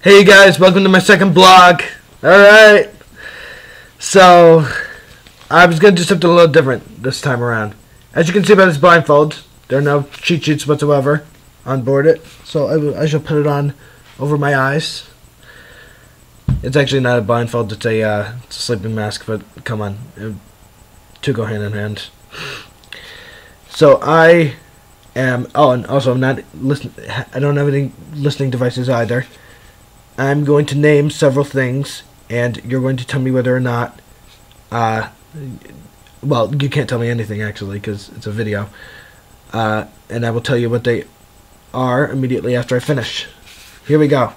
Hey guys, welcome to my second blog. Alright. So, I was going to do something a little different this time around. As you can see by this blindfold, there are no cheat sheets whatsoever on board it. So I shall put it on over my eyes. It's actually not a blindfold, it's a sleeping mask, but come on. Two go hand in hand. So I am, and also I'm not listening, I don't have any listening devices either. I'm going to name several things, and you're going to tell me whether or not, well, you can't tell me anything, actually, because it's a video, and I will tell you what they are immediately after I finish. Here we go.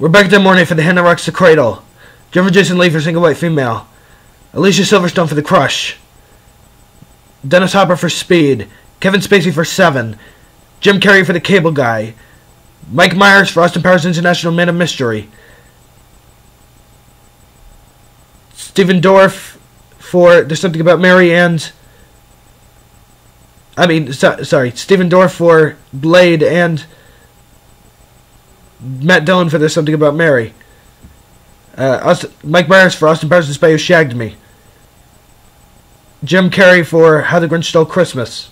Rebecca De Mornay for The Hand That Rocks the Cradle. Jennifer Jason Leigh for Single White Female. Alicia Silverstone for The Crush. Dennis Hopper for Speed. Kevin Spacey for Seven. Jim Carrey for The Cable Guy. Mike Myers for Austin Powers International Man of Mystery. Stephen Dorff for There's Something About Mary and... Stephen Dorff for Blade and Matt Dillon for There's Something About Mary. Mike Myers for Austin Powers The Spy Who Shagged Me. Jim Carrey for How the Grinch Stole Christmas.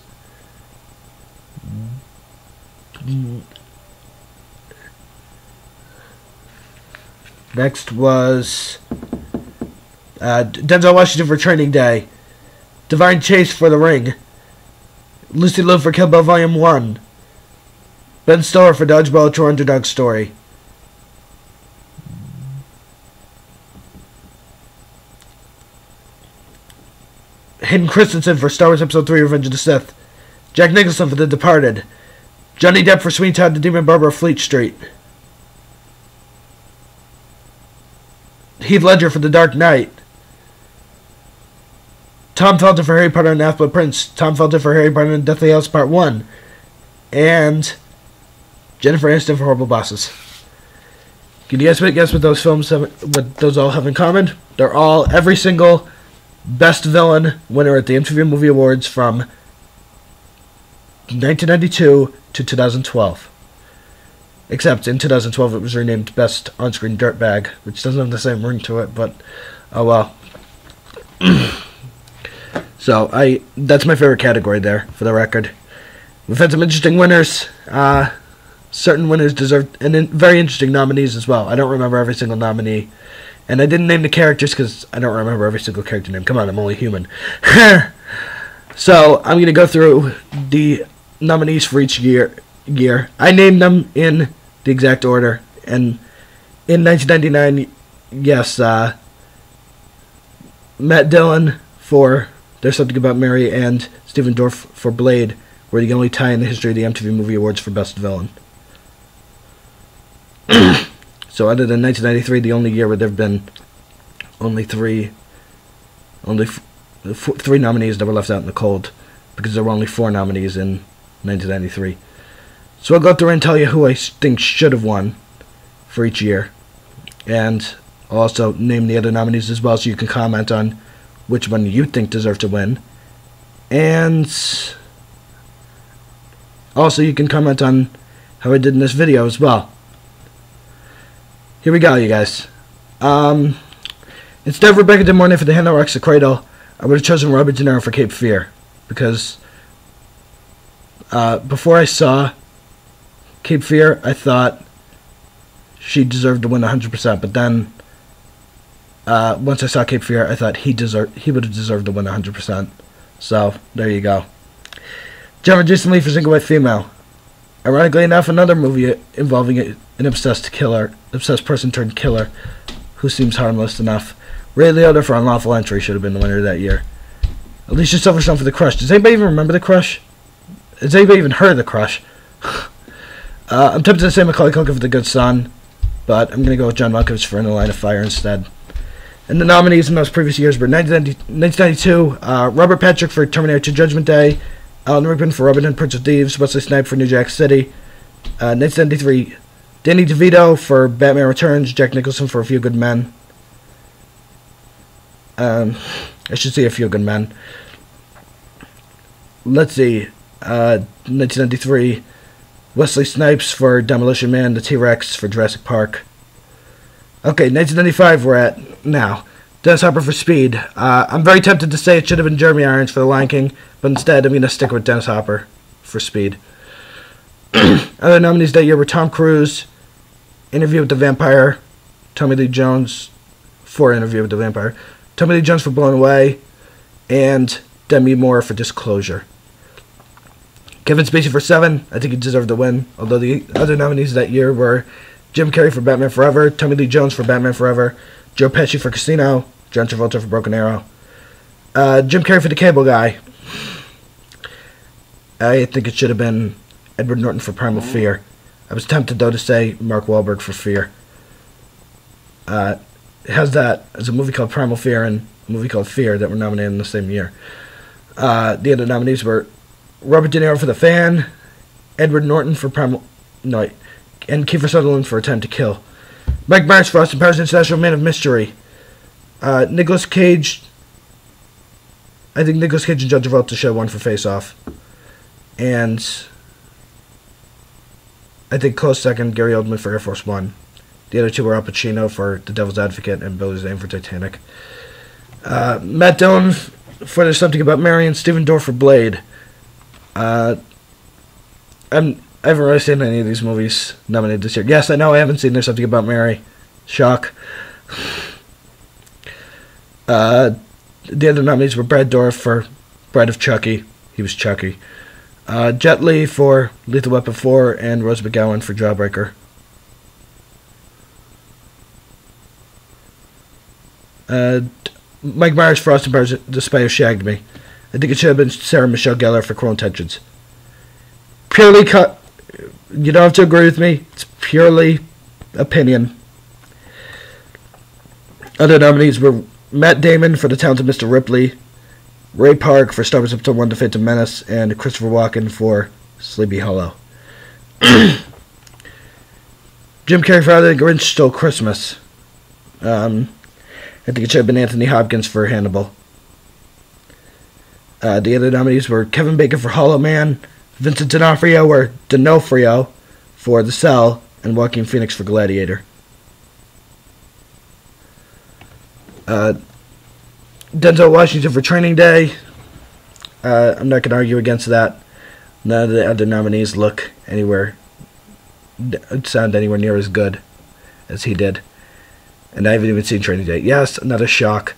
Next was Denzel Washington for Training Day. Divine Chase for The Ring. Lucy Liu for Kill Bill Volume 1. Ben Stiller for Dodgeball, A True Underdog Story. Hayden Christensen for Star Wars Episode 3 Revenge of the Sith. Jack Nicholson for The Departed. Johnny Depp for Sweeney Todd, The Demon Barber of Fleet Street. Heath Ledger for The Dark Knight. Tom Felton for Harry Potter and the Half-Blood Prince. Tom Felton for Harry Potter and Deathly Hallows Part 1. And Jennifer Aniston for Horrible Bosses. Can you guess what those films have, what those all have in common? They're all every single Best Villain winner at the MTV Movie Awards from 1992 to 2012. Except in 2012 it was renamed Best On-Screen Dirtbag, which doesn't have the same ring to it, but oh well. So that's my favorite category there, for the record. We've had some interesting winners. Certain winners deserve, and very interesting nominees as well. I don't remember every single nominee. And I didn't name the characters because I don't remember every single character name. Come on, I'm only human. So I'm going to go through the nominees for each year. I named them in the exact order. And in 1999, yes, Matt Dillon for There's Something About Mary and Stephen Dorff for Blade were the only tie in the history of the MTV Movie Awards for Best Villain. So other than 1993, the only year where there have been only three nominees that were left out in the cold, because there were only 4 nominees in 1993. So I'll go through and tell you who I think should have won for each year, and I'll also name the other nominees as well, so you can comment on which one you think deserved to win, and also you can comment on how I did in this video as well. Here we go, you guys. Instead of Rebecca De Mornay for The Hand That Rocks the Cradle, I would have chosen Robert De Niro for Cape Fear, because before I saw Cape Fear, I thought she deserved to win 100%, but then once I saw Cape Fear, I thought he would have deserved to win 100%. So there you go. Jennifer Jason Leigh for Single White Female. Ironically enough, another movie involving an obsessed person turned killer who seems harmless enough. Ray Liotta for Unlawful Entry should have been the winner that year. Alicia Silverstone for The Crush. Does anybody even remember The Crush? Has anybody even heard of The Crush? I'm tempted to say Macaulay Culkin for The Good Son, but I'm going to go with John Malkovich for In the Line of Fire instead. And the nominees in those previous years were 1992, Robert Patrick for Terminator 2 Judgment Day, Alan Rickman for Robin Hood, Prince of Thieves, Wesley Snipes for New Jack City, 1993, Danny DeVito for Batman Returns, Jack Nicholson for A Few Good Men. I should say A Few Good Men. Let's see, 1993, Wesley Snipes for Demolition Man, the T-Rex for Jurassic Park. Okay, 1995 we're at now. Dennis Hopper for Speed. I'm very tempted to say it should have been Jeremy Irons for The Lion King, but instead I'm going to stick with Dennis Hopper for Speed. Other nominees that year were Tom Cruise, Interview with the Vampire, Tommy Lee Jones for Interview with the Vampire, Tommy Lee Jones for Blown Away, and Demi Moore for Disclosure. Kevin Spacey for Seven. I think he deserved the win, although the other nominees that year were Jim Carrey for Batman Forever, Tommy Lee Jones for Batman Forever, Joe Pesci for Casino, John Travolta for Broken Arrow, Jim Carrey for The Cable Guy. I think it should have been Edward Norton for Primal Fear. I was tempted, though, to say Mark Wahlberg for Fear. It has that as a movie called Primal Fear and a movie called Fear that were nominated in the same year. The other nominees were Robert De Niro for The Fan, Edward Norton for Primal... No, and Kiefer Sutherland for A Time to Kill. Mike Myers for Austin Powers International Man of Mystery. Nicolas Cage... I think Nicolas Cage and John Travolta should have won for Face Off. And I think close second, Gary Oldman for Air Force One. The other two were Al Pacino for The Devil's Advocate and Billy Zane for Titanic. Matt Dillon for There's Something About Mary and Stephen Dorff for Blade. I haven't really seen any of these movies nominated this year. Yes, I know I haven't seen There's Something About Mary. Shock. The other nominees were Brad Dourif for Bride of Chucky. He was Chucky. Jet Li for Lethal Weapon 4 and Rose McGowan for Jawbreaker. Mike Myers for Austin Powers The Spy Who Shagged Me. I think it should have been Sarah Michelle Gellar for Cruel Intentions. Purely cut. You don't have to agree with me. It's purely opinion. Other nominees were Matt Damon for The Talented Mr. Ripley, Ray Park for Star Wars Episode 1: The Phantom Menace, and Christopher Walken for Sleepy Hollow. Jim Carrey for How the Grinch Stole Christmas. I think it should have been Anthony Hopkins for Hannibal. The other nominees were Kevin Bacon for Hollow Man, Vincent D'Onofrio for The Cell, and Joaquin Phoenix for Gladiator. Denzel Washington for Training Day. I'm not going to argue against that. None of the other nominees sound anywhere near as good as he did. And I haven't even seen Training Day. Yes, another shock.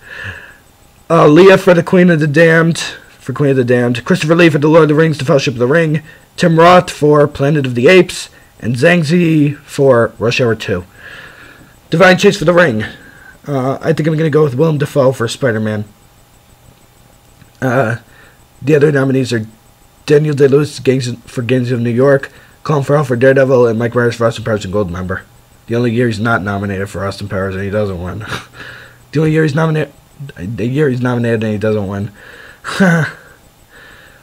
Leah for The Queen of the Damned. Christopher Lee for The Lord of the Rings, The Fellowship of the Ring. Tim Roth for Planet of the Apes. And Zhang Zi for Rush Hour 2. Divine Chase for The Ring. I think I'm going to go with Willem Dafoe for Spider-Man. The other nominees are Daniel Day-Lewis for Gangs of New York, Colin Farrell for Daredevil, and Mike Myers for Austin Powers and Goldmember. The only year he's not nominated for Austin Powers and he doesn't win. The only year he's nominated and he doesn't win.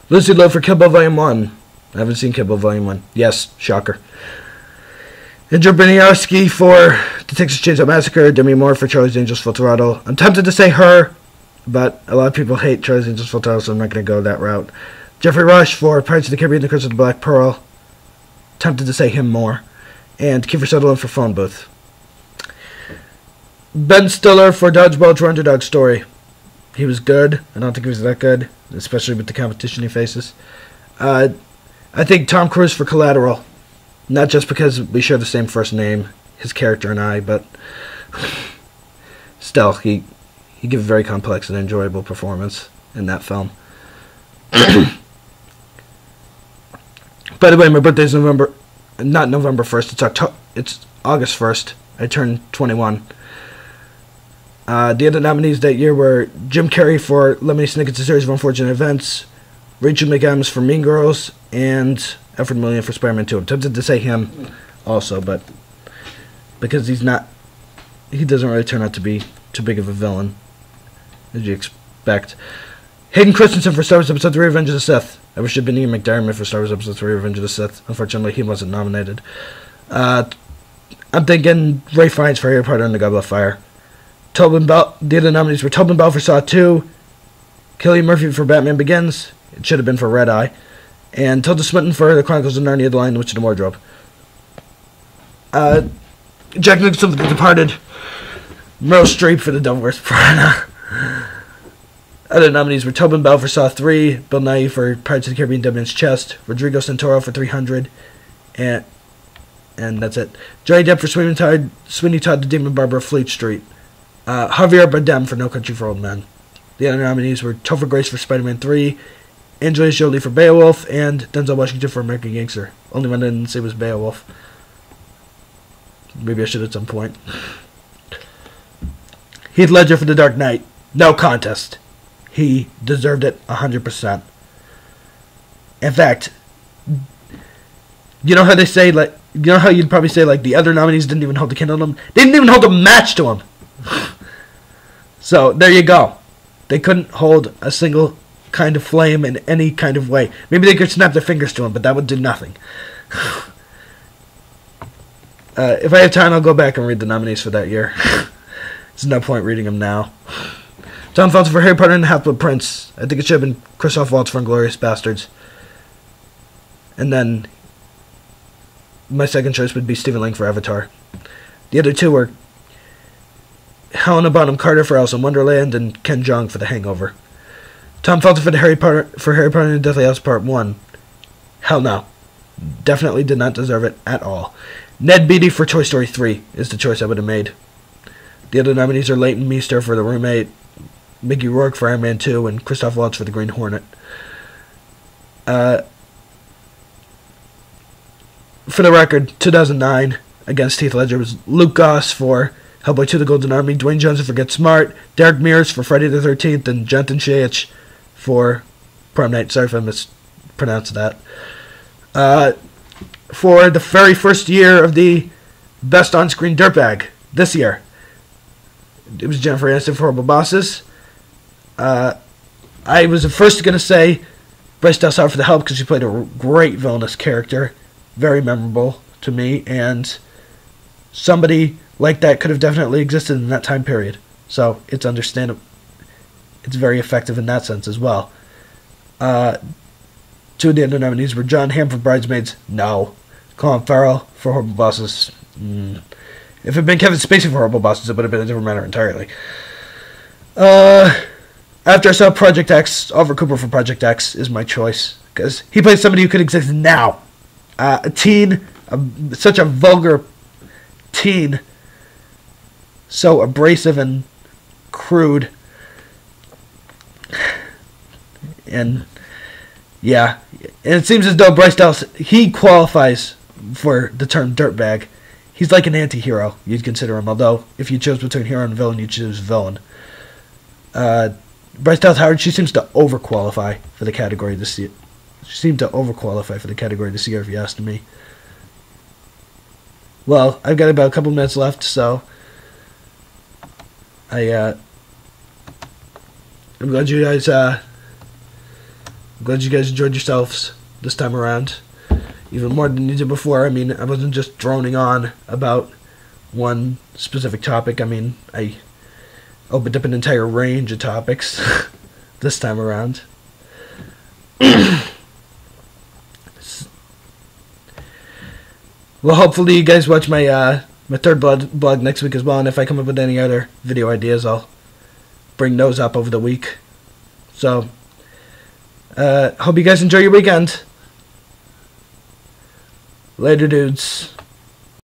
Lucy Liu for Kill Bill Volume 1. I haven't seen Kill Bill Volume 1. Yes, shocker. Andrew Beniowski for The Texas Chainsaw Massacre, Demi Moore for Charlie's Angels Full Throttle. I'm tempted to say her, but a lot of people hate Charlie's Angels Full Throttle, so I'm not going to go that route. Jeffrey Rush for Pirates of the Caribbean, The Curse of the Black Pearl. Tempted to say him more. And Kiefer Sutherland for Phone Booth. Ben Stiller for Dodgeball, True Underdog Story. He was good. I don't think he was that good, especially with the competition he faces. I think Tom Cruise for Collateral. Not just because we share the same first name, his character and I, but still, he gave a very complex and enjoyable performance in that film. By the way, my birthday's not November 1st, it's August 1st. I turned 21. The other nominees that year were Jim Carrey for Lemony Snicket's A Series of Unfortunate Events, Rachel McAdams for Mean Girls, and Alfred Molina for Spider-Man 2. I'm tempted to say him also, but because he doesn't really turn out to be too big of a villain, as you expect. Hayden Christensen for Star Wars Episode 3: Revenge of the Sith. I wish it had been Ian McDiarmid for Star Wars Episode 3: Revenge of the Sith. Unfortunately, he wasn't nominated. I'm thinking Ray Fiennes for Harry Potter and the Goblet of Fire. Tobin Bell. The other nominees were Tobin Bell for Saw 2, Cillian Murphy for Batman Begins. It should have been for Red Eye. and Tilda Swinton for The Chronicles of Narnia: The Lion, the Witch, and the Wardrobe. Jack Nicholson for The Departed. Meryl Streep for The Devil Wears Prada. Other nominees were Tobin Bell for Saw 3, Bill Nighy for Pirates of the Caribbean: Dead Man's Chest, Rodrigo Santoro for 300, and that's it. Johnny Depp for Sweeney Todd, The Demon Barber of Fleet Street. Javier Bardem for No Country for Old Men. The other nominees were Topher Grace for Spider-Man 3, Angelina Jolie for Beowulf, and Denzel Washington for American Gangster. Only one I didn't say was Beowulf. Maybe I should at some point. Heath Ledger for The Dark Knight. No contest. He deserved it 100%. In fact, you know how they say, like, you know how you'd probably say, like, the other nominees didn't even hold a candle to him? They didn't even hold a match to him. So, there you go. They couldn't hold a single kind of flame in any kind of way. Maybe they could snap their fingers to him, but that would do nothing. If I have time, I'll go back and read the nominees for that year. There's no point reading them now. Tom Felton for Harry Potter and the Half-Blood Prince. I think it should have been Christoph Waltz for Inglourious Bastards. And then my second choice would be Stephen Lang for Avatar. The other two were Helena Bonham Carter for Alice in Wonderland and Ken Jeong for The Hangover. Tom Felton for Harry Potter and the Deathly Hallows Part 1. Hell no. Definitely did not deserve it at all. Ned Beatty for Toy Story 3 is the choice I would have made. The other nominees are Leighton Meester for The Roommate, Mickey Rourke for Iron Man 2, and Christoph Waltz for The Green Hornet. For the record, 2009 against Heath Ledger was Luke Goss for Hellboy 2: The Golden Army, Dwayne Johnson for Get Smart, Derek Mears for Friday the 13th, and Jonathan Shaich for Prom Night. Sorry if I mispronounced that. For the very first year of the Best On-Screen Dirtbag this year, it was Jennifer Aniston for Horrible Bosses. I was at first going to say Bryce Dallas Howard for The Help because she played a great villainous character, very memorable to me, and somebody like that could have definitely existed in that time period. So it's understandable. It's very effective in that sense as well. Two of the other nominees were John Hamm for Bridesmaids. No. Colin Farrell for Horrible Bosses. If it had been Kevin Spacey for Horrible Bosses, it would have been a different matter entirely. After I saw Project X, Oliver Cooper for Project X is my choice, because he plays somebody who could exist now. A teen, such a vulgar teen, so abrasive and crude. And yeah, and it seems as though Bryce Dallas, he qualifies for the term dirtbag. He's like an anti-hero, you'd consider him, although if you chose between hero and villain, you'd choose villain. Bryce Dallas Howard, she seems to overqualify for the category this year. She seemed to overqualify for the category this year, if you asked me. Well, I've got about a couple minutes left, so I'm glad you guys enjoyed yourselves this time around, even more than you did before. I mean, I wasn't just droning on about one specific topic. I mean, I opened up an entire range of topics this time around. Well, hopefully you guys watch my my third blog next week as well, and if I come up with any other video ideas, I'll bring those up over the week. So, hope you guys enjoy your weekend. Later, dudes.